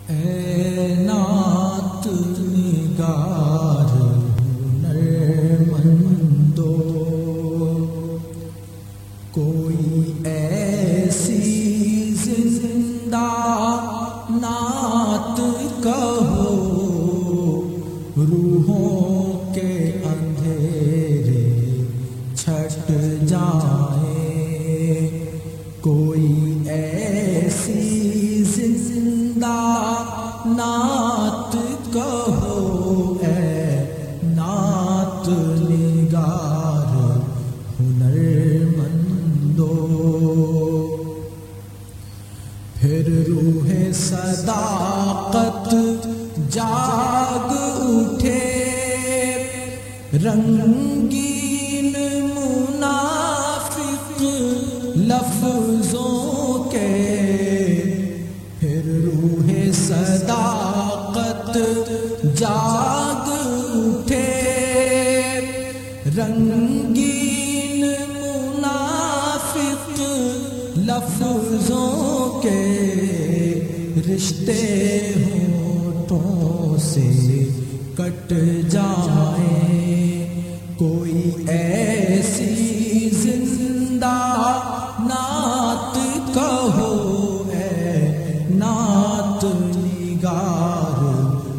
اے نعت نگار ہنرمندو، کوئی ایسی زندہ نعت کہو، روحوں کے اندھیرے چھٹ جائیں۔ کوئی ایسی زندہ نعت کہو، اے نعت نگار ہنرمندو۔ پھر روح صداقت جاگ اٹھے، رنگین منافق لفظوں کے۔ پھر روح صداقت جاگ اٹھے، رنگین منافق لفظوں کے۔ رشتے ہونٹوں سے کٹ جائیں، کوئی ایسی زندہ نعت کہو، اے نعت نگار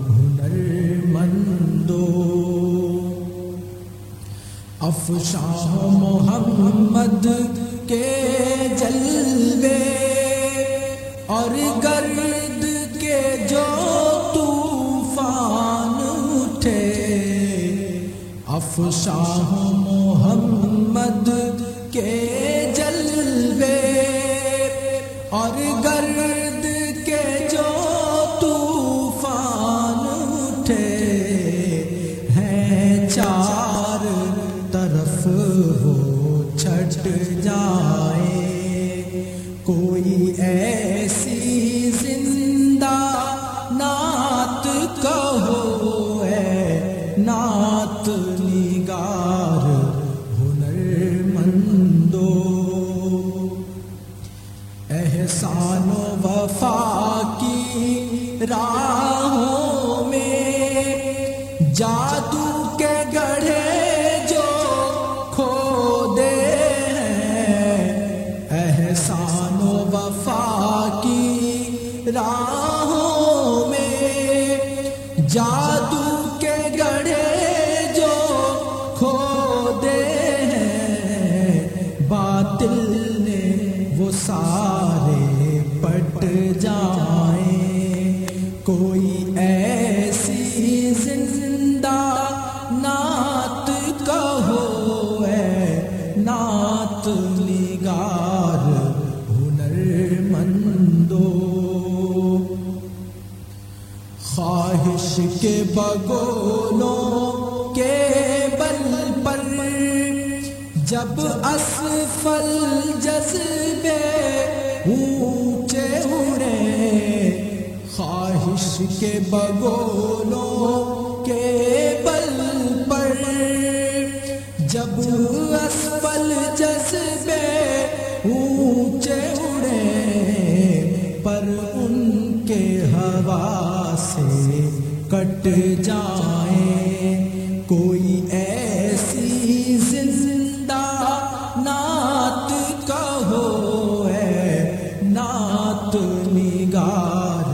ہنرمندو۔ افشاں محمد کے جلوے اور گرد کے جو طوفان اٹھے، افشاں محمد کے جلوے اور گرد کے جو طوفان اٹھے، ہیں چار طرف وہ چھٹ جائیں۔ کوئی ایسی زندہ نعت کہو، اے نعت نگار ہنرمندو۔ احسان و وفا کی راہوں میں جادو کے گڑھے جو کھودے ہیں، احسان و وفا کی راہوں میں جادو کے گڑھے جو کھودے ہیں، باطل نے وہ سارے پٹ جائیں۔ کوئی ایسی زندہ نعت کہو، اے نعت نگار ہنرمندو۔ خواہش کے بگولوں کے بل پر جب اسفل جذبے اونچے اڑے، خواہش کے بگولوں کے بل پر جب اسفل جذبے اونچے اڑے، پر ان کے ہوا سے کٹ جائیں۔ کوئی ایسی زندہ نعت کہو، اے نعت نگار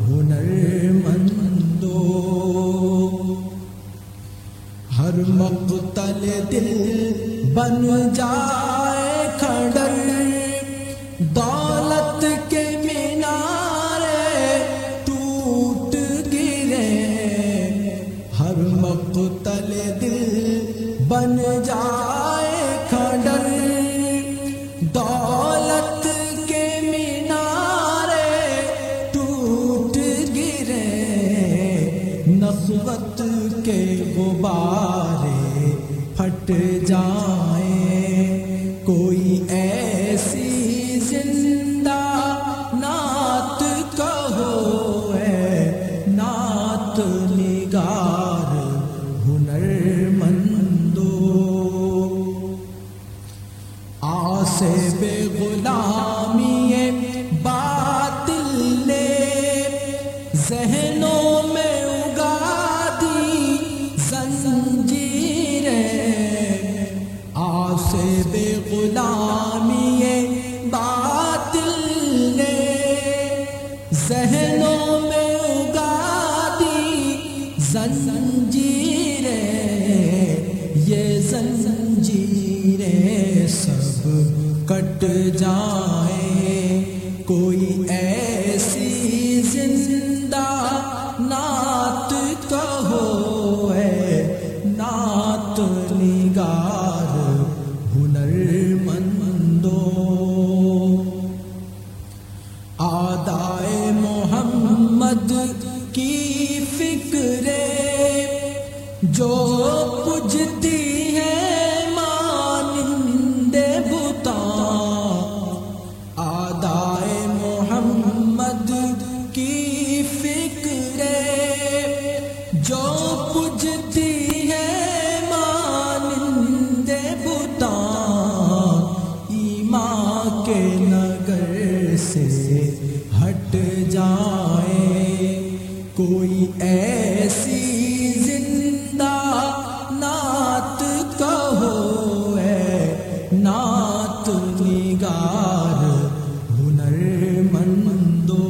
ہنرمندو۔ ہر مقتل دل بن جائے کھنڈر، دولت کے مینارے ٹوٹ گرے۔ ہر مقتل دل بن جائے کھنڈر، دولت کے مینارے ٹوٹ گرے۔ نخوت کے غبارے پھٹ جائیں، کوئی ایسی زندہ نعت کہو، اے نعت نگار ہنرمندو۔ آسے بے غلامی باطل نے ذہنوں میں اگا دی زنجیریں، آسے بے غلامی باطل نے ذہنوں میں اگا دی زنجیریں، یہ زنجیریں سب کٹ جائیں، کوئی ایسی زندہ نعت کہو اے نعت نگار ہنرمندو، آدائے محمد کی فکریں جو پجتی ہے مانند بتاں، آدائے محمد کی فکریں جو پجتی ہے مانند بتاں، ایمان کے نگر سے ہٹ جائیں، کوئی ایسی زندہ نعت کہو اے نعت نگار ہنرمندو،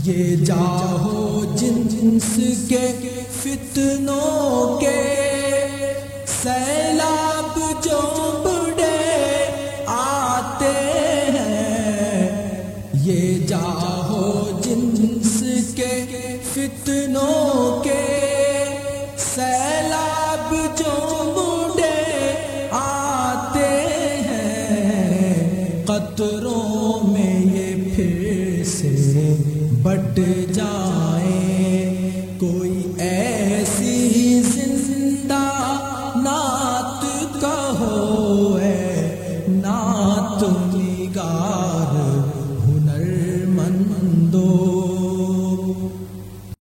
یہ جاہو جنس کے فتنوں کے سیلاب جو بڑے آتے ہیں، یہ جاہو جنس کے فتنوں کے سیلاب جو بڑے آتے ہیں، قطروں میں یہ پھر سے بٹ